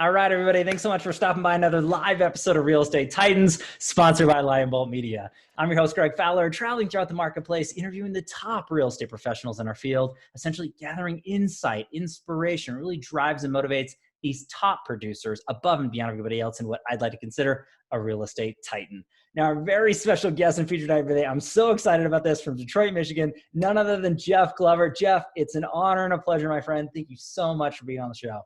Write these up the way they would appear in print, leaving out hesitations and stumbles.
All right, everybody. Thanks so much for stopping by another live episode of Real Estate Titans, sponsored by Lion Bolt Media. I'm your host, Greg Fowler, traveling throughout the marketplace, interviewing the top real estate professionals in our field, essentially gathering insight, inspiration, really drives and motivates these top producers above and beyond everybody else in what I'd like to consider a real estate titan. Now, our very special guest and featured tonight today, I'm so excited about this, from Detroit, Michigan, none other than Jeff Glover. Jeff, it's an honor and a pleasure, my friend. Thank you so much for being on the show.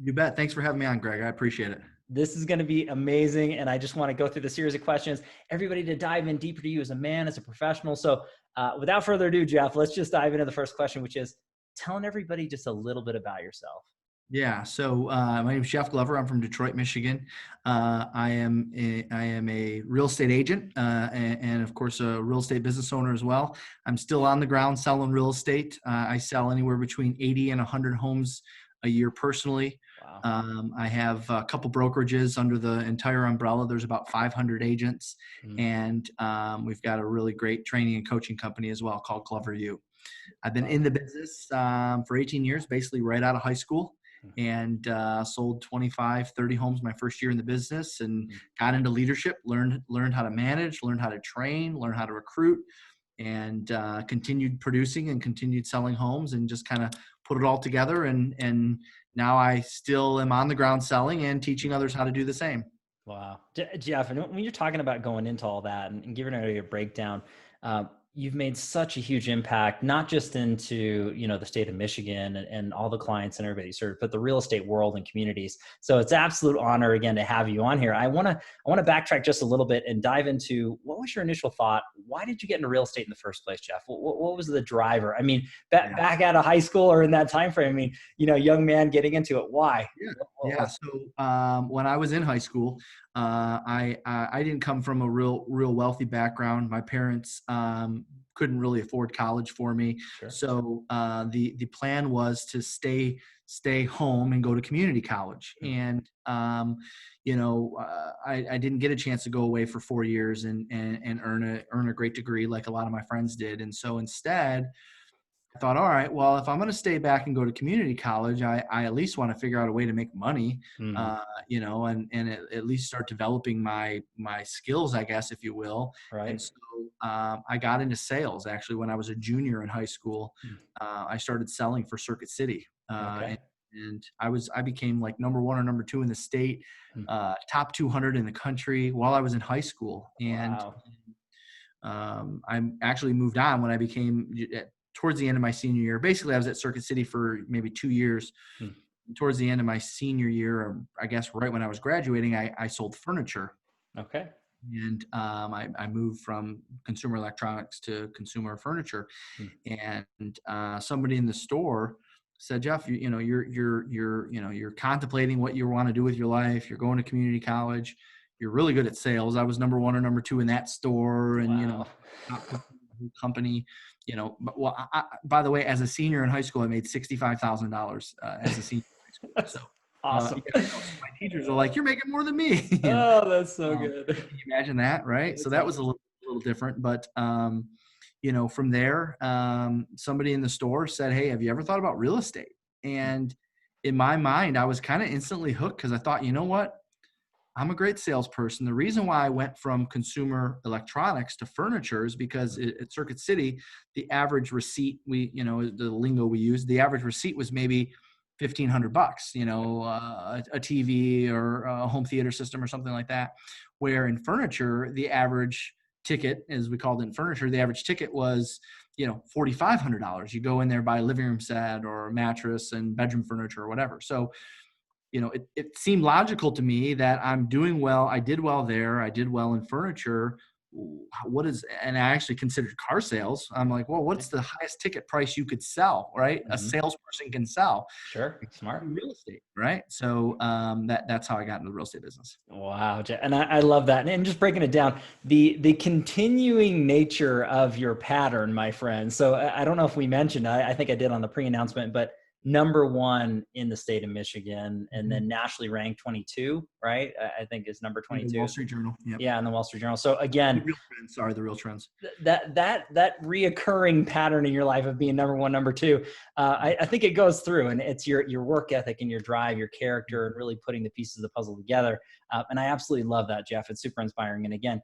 You bet. Thanks for having me on, Greg. I appreciate it. This is going to be amazing. And I just want to go through the series of questions, everybody to dive in deeper to you as a man, as a professional. So without further ado, Jeff, let's just dive into the first question, which is telling everybody just a little bit about yourself. Yeah. So my name is Jeff Glover. I'm from Detroit, Michigan. I am a real estate agent and of course a real estate business owner as well. I'm still on the ground selling real estate. I sell anywhere between 80 and 100 homes a year personally. Wow. I have a couple brokerages under the entire umbrella. There's about 500 agents, and we've got a really great training and coaching company as well called Glover U. I've been in the business for 18 years, basically right out of high school, and sold 25, 30 homes my first year in the business, and got into leadership, learned how to manage, learned how to train, learned how to recruit, and continued producing and continued selling homes, and just kind of put it all together. And now I still am on the ground selling and teaching others how to do the same. Wow. Jeff, and when you're talking about going into all that and giving it a breakdown, you've made such a huge impact, not just into, the state of Michigan and all the clients and everybody you serve, but the real estate world and communities. So it's absolute honor again to have you on here. I want to backtrack just a little bit and dive into, what was your initial thought? Why did you get into real estate in the first place, Jeff? What was the driver? I mean, back out of high school or in that time frame, young man getting into it. Why? Yeah. So when I was in high school, I didn't come from a real wealthy background. My parents couldn't really afford college for me. Sure. So the plan was to stay home and go to community college. And I didn't get a chance to go away for 4 years and earn a great degree like a lot of my friends did. And so instead, I thought, all right, well, if I'm going to stay back and go to community college, I at least want to figure out a way to make money, and at least start developing my skills, I guess, if you will. Right. And so I got into sales actually when I was a junior in high school. I started selling for Circuit City. Okay. And I became like number 1 or number 2 in the state, top 200 in the country while I was in high school. And wow. I actually moved on when I became towards the end of my senior year. Basically, I was at Circuit City for maybe 2 years. Towards the end of my senior year, or I guess right when I was graduating, I sold furniture. Okay. And I moved from consumer electronics to consumer furniture. And somebody in the store said, Jeff, you're contemplating what you want to do with your life. You're going to community college. You're really good at sales. I was number 1 or number 2 in that store, and Wow. company. By the way, as a senior in high school, I made $65,000 as a senior in high school. So awesome. My teachers are like, "You're making more than me." Oh, that's so good. Can you imagine that, right? So that was a little different, but from there, somebody in the store said, "Hey, have you ever thought about real estate?" And in my mind, I was kind of instantly hooked, because I thought, you know what? I'm a great salesperson. The reason why I went from consumer electronics to furniture is because at Circuit City, the average receipt, the lingo we use, the average receipt was maybe $1,500, a TV or a home theater system or something like that. Where in furniture, the average ticket, as we called it in furniture, the average ticket was, $4,500. You go in there, buy a living room set or a mattress and bedroom furniture or whatever. So, it seemed logical to me that I'm doing well. I did well there. I did well in furniture. And I actually considered car sales. I'm like, well, what's the highest ticket price you could sell, right? A salesperson can sell. Sure. Smart. Real estate, right? So that's how I got into the real estate business. Wow. And I love that. And just breaking it down, the continuing nature of your pattern, my friend. So I don't know if we mentioned, I think I did on the pre-announcement, but #1 in the state of Michigan, and Mhm. then nationally ranked 22, right? I think is number The Wall 22. Street Journal. Yep. Yeah, in the Wall Street Journal. So again, The real trends. Sorry, the real trends. that reoccurring pattern in your life of being #1, #2, I think it goes through, and it's your work ethic and your drive, your character, and really putting the pieces of the puzzle together. And I absolutely love that, Jeff. It's super inspiring. And again,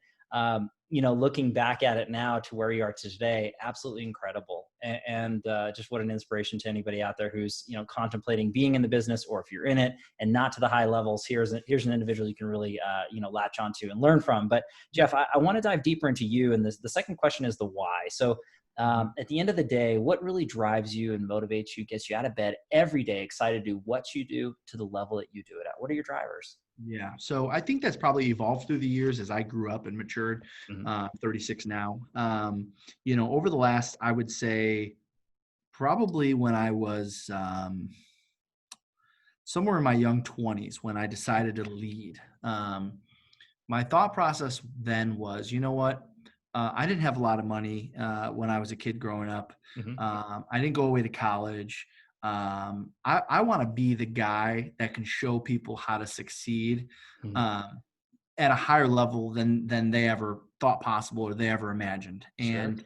looking back at it now to where you are today, absolutely incredible. And just what an inspiration to anybody out there who's, contemplating being in the business, or if you're in it and not to the high levels, here's an individual you can really, latch onto and learn from. But Jeff, I want to dive deeper into you. And the second question is the why. So at the end of the day, what really drives you and motivates you, gets you out of bed every day, excited to do what you do to the level that you do it at? What are your drivers? Yeah. So I think that's probably evolved through the years as I grew up and matured. Mhm. 36 now. Over the last, I would say, probably when I was somewhere in my young 20s, when I decided to lead. My thought process then was, you know what? I didn't have a lot of money when I was a kid growing up. Mhm. I didn't go away to college. I want to be the guy that can show people how to succeed Mhm. um, at a higher level than they ever thought possible or they ever imagined. Sure. And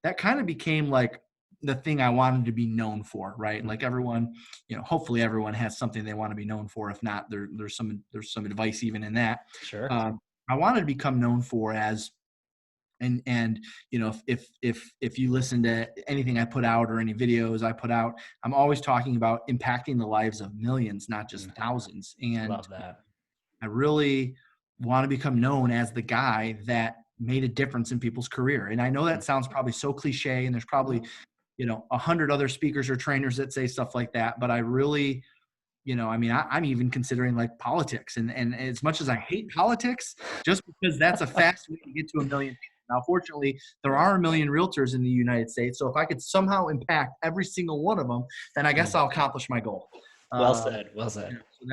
that kind of became like the thing I wanted to be known for, right? Mhm. Like everyone, hopefully everyone has something they want to be known for. If not, there's some advice even in that. Sure. I wanted to become known for as and if you listen to anything I put out or any videos I put out, I'm always talking about impacting the lives of millions, not just Mhm. thousands. And Love that. I really want to become known as the guy that made a difference in people's career. And I know that sounds probably so cliche, and there's probably 100 other speakers or trainers that say stuff like that, but I really, I'm even considering like politics, and as much as I hate politics, just because that's a fast way to get to a million people. Now, fortunately, there are a million realtors in the United States, so if I could somehow impact every single one of them, then I guess Mhm. I'll accomplish my goal. Well Um, said. Well said. so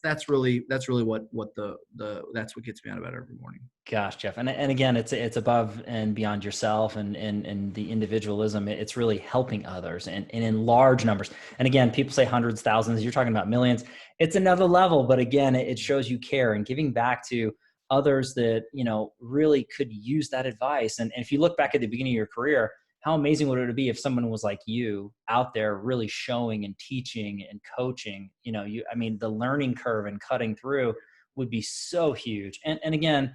that's really what that's what gets me out of bed every morning. Gosh, Jeff. And again, it's above and beyond yourself and the individualism. It's really helping others and in large numbers. And again, people say hundreds, thousands, you're talking about millions. It's another level, but again, it shows you care and giving back to others that, really could use that advice. And if you look back at the beginning of your career, how amazing would it be if someone was like you out there really showing and teaching and coaching, the learning curve and cutting through would be so huge. And again,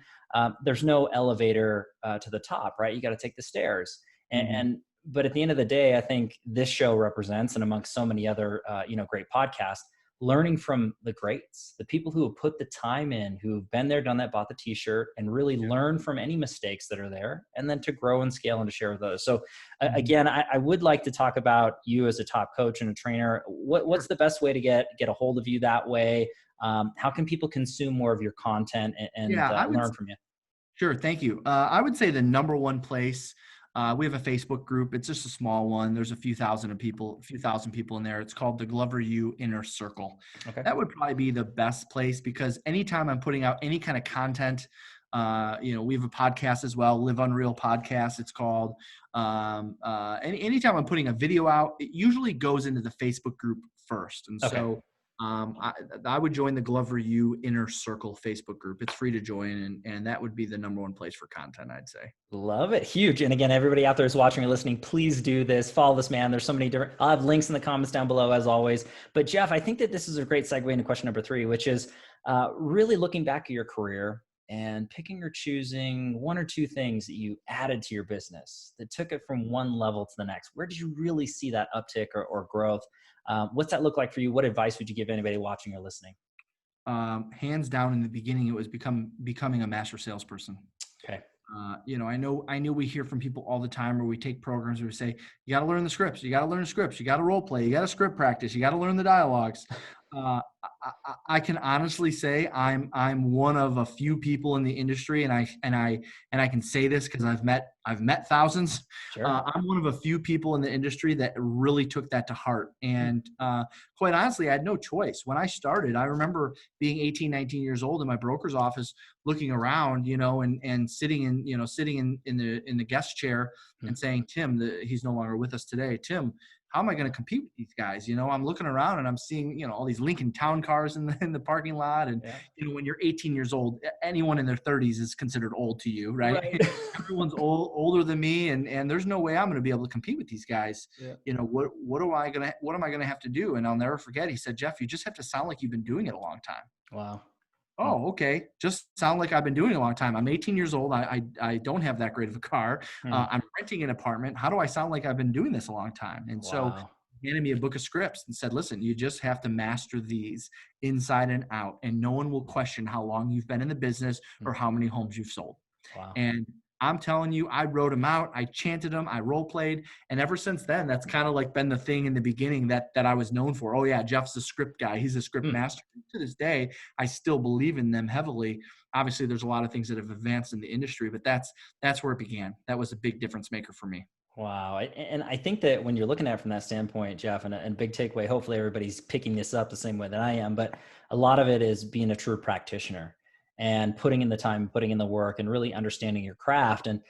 there's no elevator to the top, right? You got to take the stairs. Mhm. But at the end of the day, I think this show represents, and amongst so many other, great podcasts, learning from the greats, the people who have put the time in, who've been there, done that, bought the t-shirt, and really learn from any mistakes that are there, and then to grow and scale and to share with those. So Mhm. again, I would like to talk about you as a top coach and a trainer. What's the best way to get a hold of you that way? How can people consume more of your content and Yeah, I would learn from you? Sure, thank you. I would say the number one place, we have a Facebook group. It's just a small one. There's a few thousand people in there. It's called the Glover U Inner Circle. Okay. That would probably be the best place because anytime I'm putting out any kind of content, we have a podcast as well, Live Unreal Podcast, it's called. Anytime I'm putting a video out, it usually goes into the Facebook group first. And Okay. so I would join the Glover U Inner Circle Facebook group. It's free to join, and that would be the number one place for content, I'd say. Love it. Huge. And again, everybody out there who's watching or listening, please do this. Follow this man. There's so many different, I'll have links in the comments down below as always. But Jeff, I think that this is a great segue into question number 3, which is really looking back at your career and picking or choosing 1 or 2 things that you added to your business that took it from one level to the next. Where did you really see that uptick or growth? What's that look like for you? What advice would you give anybody watching or listening? Hands down, in the beginning, it was becoming a master salesperson. Okay. I know we hear from people all the time, or we take programs where we say, you got to learn the scripts, you got to learn the scripts, you got to role play, you got to script practice, you got to learn the dialogues. I can honestly say I'm one of a few people in the industry, and I can say this because I've met thousands. Sure. I'm one of a few people in the industry that really took that to heart. And quite honestly, I had no choice. When I started, I remember being 18, 19 years old in my broker's office, looking around, and sitting in the guest chair and saying, Tim, he's no longer with us today. Tim, how am I going to compete with these guys? I'm looking around and I'm seeing, all these Lincoln Town cars in the parking lot. And, Yeah. when you're 18 years old, anyone in their 30s is considered old to you, right? Right. Everyone's older than me. And there's no way I'm going to be able to compete with these guys. Yeah. What am I going to have to do? And I'll never forget. He said, Jeff, you just have to sound like you've been doing it a long time. Wow. Oh, okay. Just sound like I've been doing it a long time. I'm 18 years old. I don't have that great of a car. I'm renting an apartment. How do I sound like I've been doing this a long time? And so Wow. he handed me a book of scripts and said, listen, you just have to master these inside and out. And no one will question how long you've been in the business or how many homes you've sold. Wow. And I'm telling you, I wrote them out. I chanted them. I role played. And ever since then, that's kind of like been the thing in the beginning that I was known for. Oh yeah, Jeff's a script guy. He's a script master. To this day, I still believe in them heavily. Obviously, there's a lot of things that have advanced in the industry, but that's where it began. That was a big difference maker for me. Wow. And I think that when you're looking at it from that standpoint, Jeff, and a big takeaway, hopefully everybody's picking this up the same way that I am, but a lot of it is being a true practitioner and putting in the time, putting in the work, and really understanding your craft, and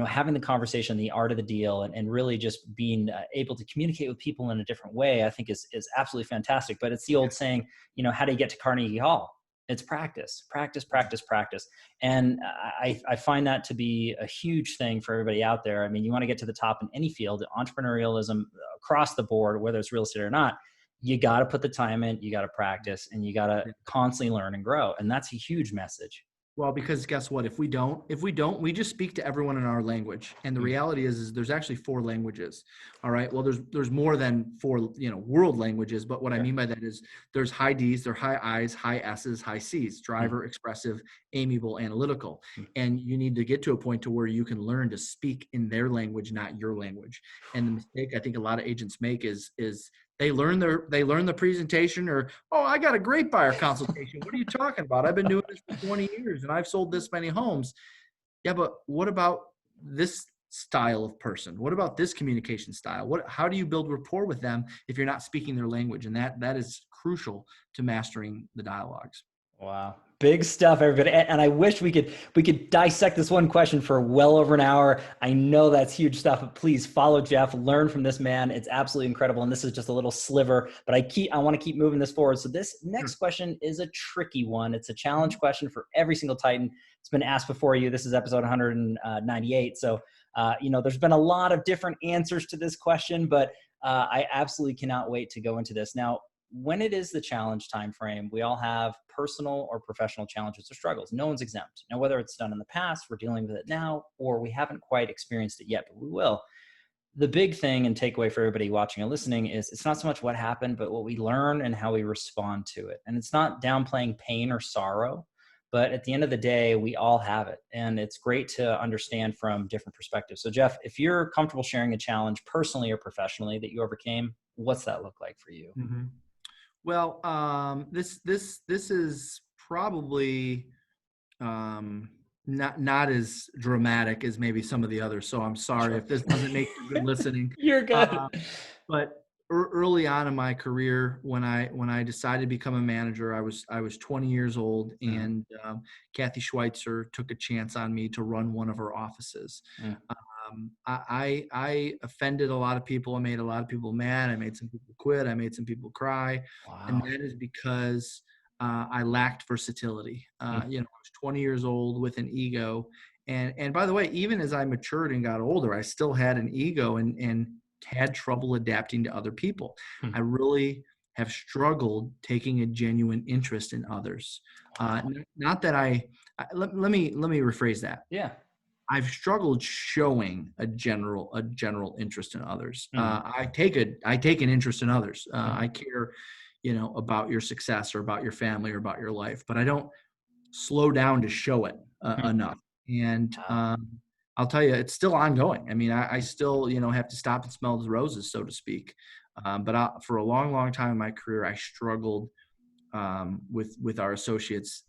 having the conversation, the art of the deal, and really just being able to communicate with people in a different way, I think is absolutely fantastic. But it's the old saying, how do you get to Carnegie Hall? It's practice, practice, practice, practice. And I find that to be a huge thing for everybody out there. I mean, you want to get to the top in any field, entrepreneurialism across the board, whether it's real estate or not, you got to put the time in, you got to practice, and you got to constantly learn and grow. And that's a huge message. Well, because guess what? If we don't, we just speak to everyone in our language. And the reality is there's actually 4 languages. All right. Well, there's more than 4, world languages. But what I mean by that is there's high D's, there's high I's, high S's, high C's, driver, expressive, amiable, analytical. And you need to get to a point to where you can learn to speak in their language, not your language. And the mistake I think a lot of agents make is they learn the presentation, or, oh, I got a great buyer consultation. What are you talking about? I've been doing this for 20 years and I've sold this many homes. Yeah, but what about this style of person? What about this communication style? How do you build rapport with them if you're not speaking their language? And that is crucial to mastering the dialogues. Wow. Big stuff, everybody. And I wish we could dissect this one question for well over an hour. I know that's huge stuff, but please follow Jeff, learn from this man. It's absolutely incredible. And this is just a little sliver, but I want to keep moving this forward. So this next question is a tricky one. It's a challenge question for every single Titan. It's been asked before you. This is episode 198. So, there's been a lot of different answers to this question, but I absolutely cannot wait to go into this. Now, when it is the challenge time frame, we all have personal or professional challenges or struggles. No one's exempt. Now, whether it's done in the past, we're dealing with it now, or we haven't quite experienced it yet, but we will. The big thing and takeaway for everybody watching and listening is it's not so much what happened, but what we learn and how we respond to it. And it's not downplaying pain or sorrow, but at the end of the day, we all have it. And it's great to understand from different perspectives. So Jeff, if you're comfortable sharing a challenge personally or professionally that you overcame, what's that look like for you? Mm-hmm. Well, this is probably not as dramatic as maybe some of the others. So I'm sorry if this doesn't make you good listening. You're good. But early on in my career, when I decided to become a manager, I was 20 years old, and Kathy Schweitzer took a chance on me to run one of her offices. I offended a lot of people. I made a lot of people mad. I made some people quit. I made some people cry. Wow. And that is because I lacked versatility. I was 20 years old with an ego. And by the way, even as I matured and got older, I still had an ego and had trouble adapting to other people. I really have struggled taking a genuine interest in others. Not that let me rephrase that. Yeah. I've struggled showing a general interest in others. I take an interest in others. I care, about your success or about your family or about your life, but I don't slow down to show it enough. And I'll tell you, it's still ongoing. I mean, I still, have to stop and smell the roses, so to speak. But for a long, long time in my career, I struggled with our associates.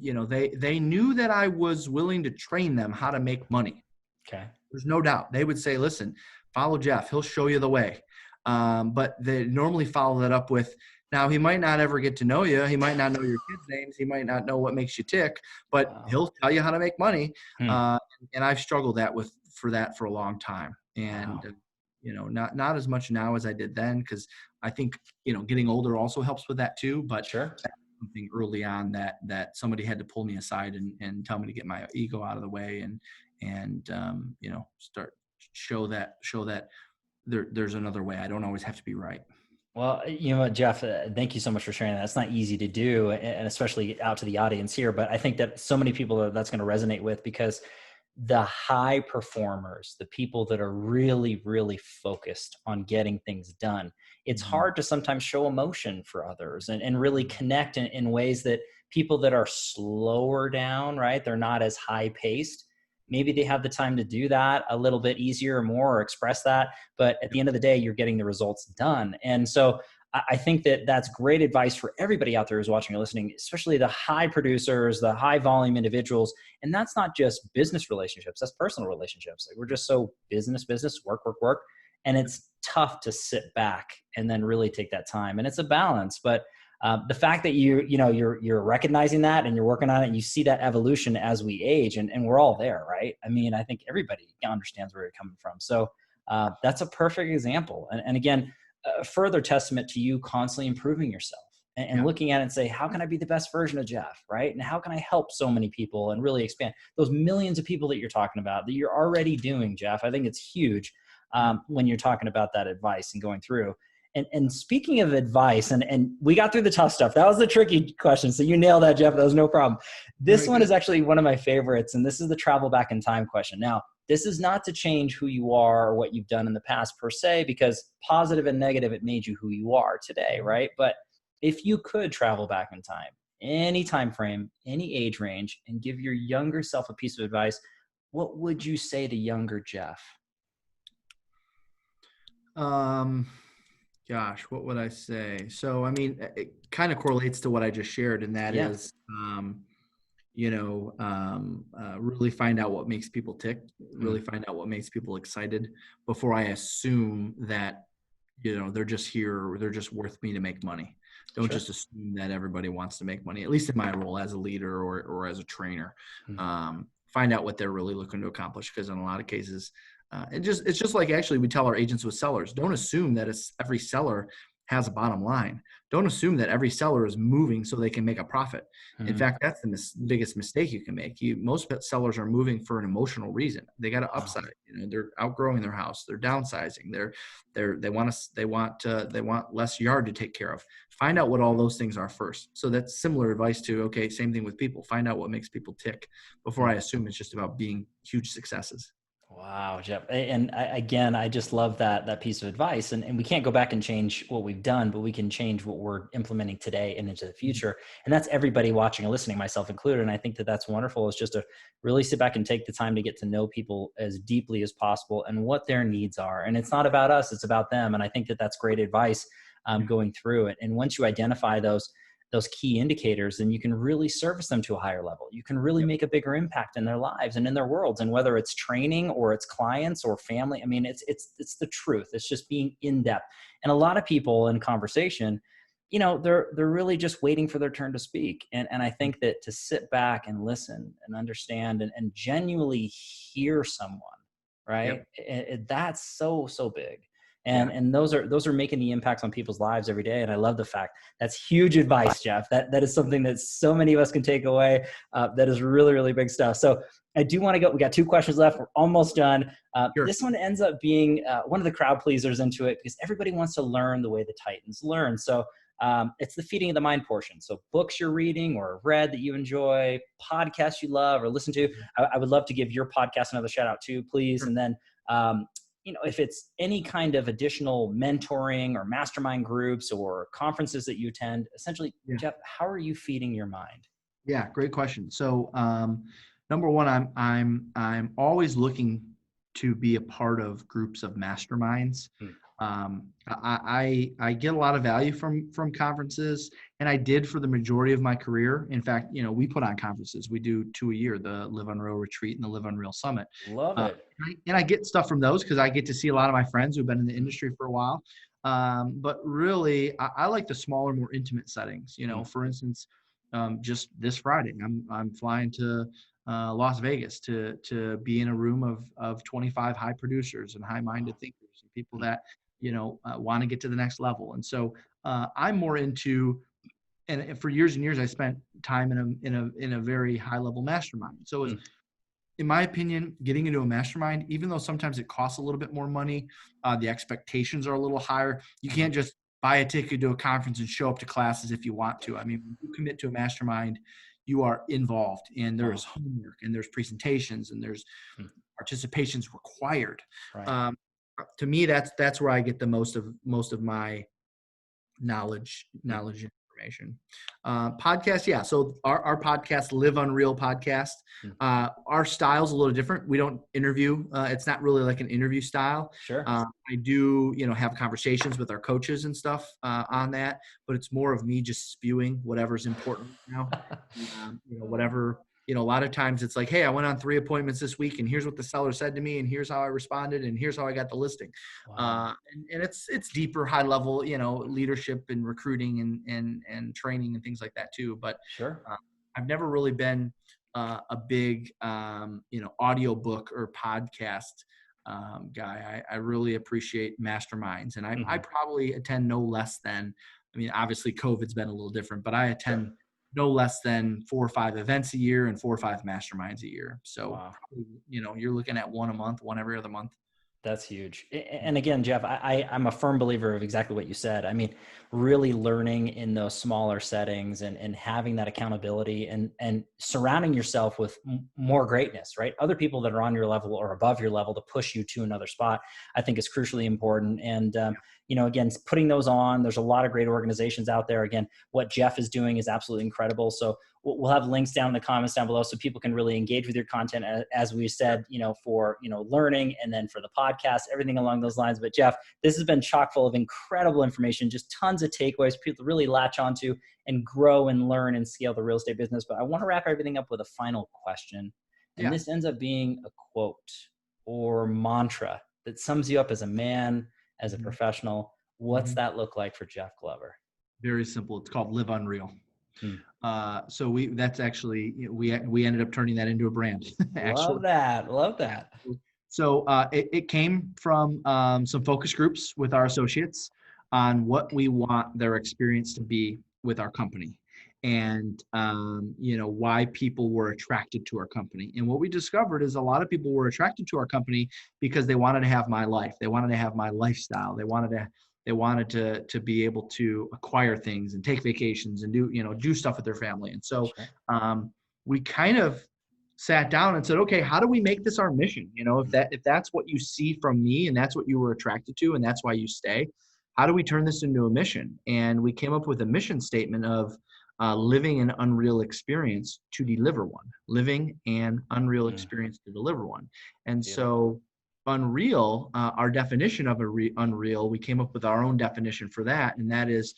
They knew that I was willing to train them how to make money. Okay. There's no doubt. They would say, listen, follow Jeff. He'll show you the way. But they normally follow that up with, now he might not ever get to know you. He might not know your kids' names. He might not know what makes you tick, but he'll tell you how to make money. And I've struggled for that for a long time. And not as much now as I did then, because I think, getting older also helps with that too. But Sure. something early on that somebody had to pull me aside and tell me to get my ego out of the way and start show that there's another way. I don't always have to be right. Well, you know what, Jeff, thank you so much for sharing that. It's not easy to do, and especially out to the audience here. But I think that so many people that's going to resonate with, because the high performers, the people that are really, really focused on getting things done, it's Mm-hmm. hard to sometimes show emotion for others and really connect in ways that people that are slower down, right? They're not as high paced. Maybe they have the time to do that a little bit easier or more, or express that. But at the end of the day, you're getting the results done. And so I think that that's great advice for everybody out there who's watching or listening, especially the high producers, the high volume individuals. And that's not just business relationships, that's personal relationships. Like, we're just so business, work, work, work. And it's tough to sit back and then really take that time. And it's a balance. But the fact that you're recognizing that and you're working on it, and you see that evolution as we age, and we're all there, right? I mean, I think everybody understands where you're coming from. So that's a perfect example. And again, a further testament to you constantly improving yourself and looking at it and say, how can I be the best version of Jeff, right? And how can I help so many people and really expand those millions of people that you're talking about, that you're already doing, Jeff? I think it's huge when you're talking about that advice and going through. And speaking of advice, and we got through the tough stuff. That was the tricky question. So you nailed that, Jeff. That was no problem. This Very one good. is actually one of my favorites. And this is the travel back in time question. Now, this is not to change who you are or what you've done in the past per se, because positive and negative, it made you who you are today, right? But if you could travel back in time, any time frame, any age range, and give your younger self a piece of advice, what would you say to younger Jeff? Gosh, what would I say? So, I mean, it kind of correlates to what I just shared, and that Yeah. is, really find out what makes people tick, really find out what makes people excited before I assume that, they're just here, or they're just worth me to make money. Don't Sure. just assume that everybody wants to make money, at least in my role as a leader or as a trainer. Find out what they're really looking to accomplish, because in a lot of cases, it's just like, actually, we tell our agents with sellers, don't assume that every seller has a bottom line. Don't assume that every seller is moving so they can make a profit. In fact, that's the biggest mistake you can make. Most sellers are moving for an emotional reason. They got to upside. They're outgrowing their house. They're downsizing. They want less yard to take care of. Find out what all those things are first. So that's similar advice to, okay, same thing with people. Find out what makes people tick before I assume it's just about being huge successes. Wow, Jeff. And again, I just love that piece of advice. And we can't go back and change what we've done, but we can change what we're implementing today and into the future. And that's everybody watching and listening, myself included. And I think that that's wonderful, is just to really sit back and take the time to get to know people as deeply as possible and what their needs are. And it's not about us, it's about them. And I think that that's great advice going through it. And once you identify those key indicators, then you can really service them to a higher level. You can really make a bigger impact in their lives and in their worlds. And whether it's training or it's clients or family, I mean, it's the truth. It's just being in depth. And a lot of people in conversation, they're really just waiting for their turn to speak. And I think that to sit back and listen and understand and genuinely hear someone, right? That's so big. And those are making the impacts on people's lives every day. And I love the fact that's huge advice, Jeff. That is something that so many of us can take away. That is really, really big stuff. So I do want to go. We got 2 questions left. We're almost done. Sure. This one ends up being one of the crowd pleasers into it, because everybody wants to learn the way the Titans learn. So it's the feeding of the mind portion. So books you're reading or read that you enjoy, podcasts you love or listen to. I would love to give your podcast another shout out too, please. Sure. And then if it's any kind of additional mentoring or mastermind groups or conferences that you attend, essentially, Jeff, how are you feeding your mind? Yeah, great question. So, number one, I'm always looking to be a part of groups of masterminds. I get a lot of value from conferences, and I did for the majority of my career. In fact, we put on conferences. We do 2 a year: the Live on Real Retreat and the Live on Real Summit. Love it. And I get stuff from those because I get to see a lot of my friends who've been in the industry for a while. But really, I like the smaller, more intimate settings. For instance, just this Friday, I'm flying to Las Vegas to be in a room of 25 high producers and high-minded thinkers. and people that, want to get to the next level. And so I'm more into, and for years and years, I spent time in a very high level mastermind. So it's, in my opinion, getting into a mastermind, even though sometimes it costs a little bit more money, the expectations are a little higher. You can't just buy a ticket to a conference and show up to classes if you want to. I mean, when you commit to a mastermind, you are involved, and there's homework, and there's presentations, and there's participations required. Right. To me, that's where I get the most of my knowledge information. Podcast, yeah. So our podcast, Live Unreal podcast, our style's a little different. We don't interview. It's not really like an interview style. Sure. I do, have conversations with our coaches and stuff on that, but it's more of me just spewing whatever's important now. Whatever. A lot of times it's like, hey, I went on 3 appointments this week, and here's what the seller said to me, and here's how I responded, and here's how I got the listing. Wow. And it's deeper, high level, leadership and recruiting and training and things like that too. But sure. I've never really been a big, audio book or podcast guy. I really appreciate masterminds, and I probably attend no less than, obviously COVID's been a little different, but I attend no less than 4 or 5 events a year and 4 or 5 masterminds a year. So, you're looking at one a month, one every other month. That's huge. And again, Jeff, I'm a firm believer of exactly what you said. I mean, really learning in those smaller settings and having that accountability and surrounding yourself with more greatness, right? Other people that are on your level or above your level to push you to another spot, I think is crucially important. And, again, putting those on, there's a lot of great organizations out there. Again, what Jeff is doing is absolutely incredible. So we'll have links down in the comments down below so people can really engage with your content, as we said, for, learning, and then for the podcast, everything along those lines. But Jeff, this has been chock full of incredible information, just tons of takeaways people really latch onto and grow and learn and scale the real estate business. But I want to wrap everything up with a final question. And this ends up being a quote or mantra that sums you up as a man, as a professional. What's that look like for Jeff Glover? Very simple. It's called Live Unreal. So that's actually, we ended up turning that into a brand. Love that. So it came from some focus groups with our associates on what we want their experience to be with our company, and why people were attracted to our company. And what we discovered is a lot of people were attracted to our company because they wanted to have my life. They wanted to have my lifestyle. They wanted to be able to acquire things and take vacations and do stuff with their family. And so we kind of sat down and said, okay, how do we make this our mission? If that's what you see from me and that's what you were attracted to and that's why you stay, how do we turn this into a mission? And we came up with a mission statement of living an unreal experience to deliver one. Living an unreal experience to deliver one. And so unreal, our definition of unreal, we came up with our own definition for that. And that is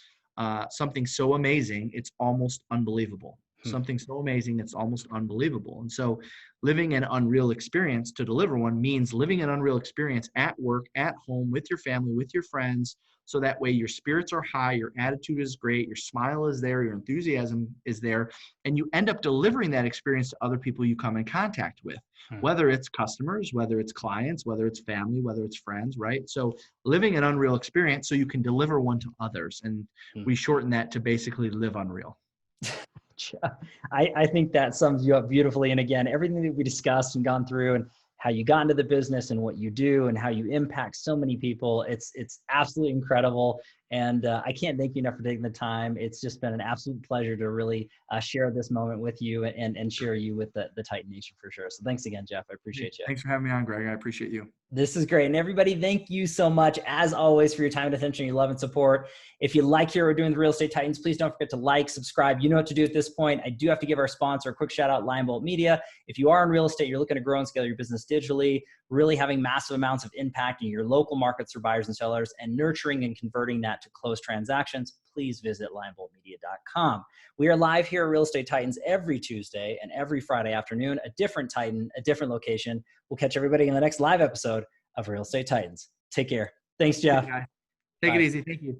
something so amazing, it's almost unbelievable. Something so amazing, it's almost unbelievable. And so living an unreal experience to deliver one means living an unreal experience at work, at home, with your family, with your friends. So that way your spirits are high, your attitude is great, your smile is there, your enthusiasm is there, and you end up delivering that experience to other people you come in contact with, whether it's customers, whether it's clients, whether it's family, whether it's friends, right? So living an unreal experience so you can deliver one to others. And we shorten that to basically live unreal. I think that sums you up beautifully. And again, everything that we discussed and gone through and how you got into the business and what you do and how you impact so many people, it's absolutely incredible. And I can't thank you enough for taking the time. It's just been an absolute pleasure to really share this moment with you and share you with the Titan Nation for sure. So thanks again, Jeff. I appreciate you. Thanks for having me on, Greg. I appreciate you. This is great. And everybody, thank you so much, as always, for your time and attention, your love and support. If you like hearing what we're doing with Real Estate Titans, please don't forget to like, subscribe. You know what to do at this point. I do have to give our sponsor a quick shout out, Lionbolt Media. If you are in real estate, you're looking to grow and scale your business digitally, really having massive amounts of impact in your local markets for buyers and sellers, and nurturing and converting that to close transactions, please visit lionboltmedia.com. We are live here at Real Estate Titans every Tuesday and every Friday afternoon, a different Titan, a different location. We'll catch everybody in the next live episode of Real Estate Titans. Take care. Thanks, Jeff. Take it easy. Thank you.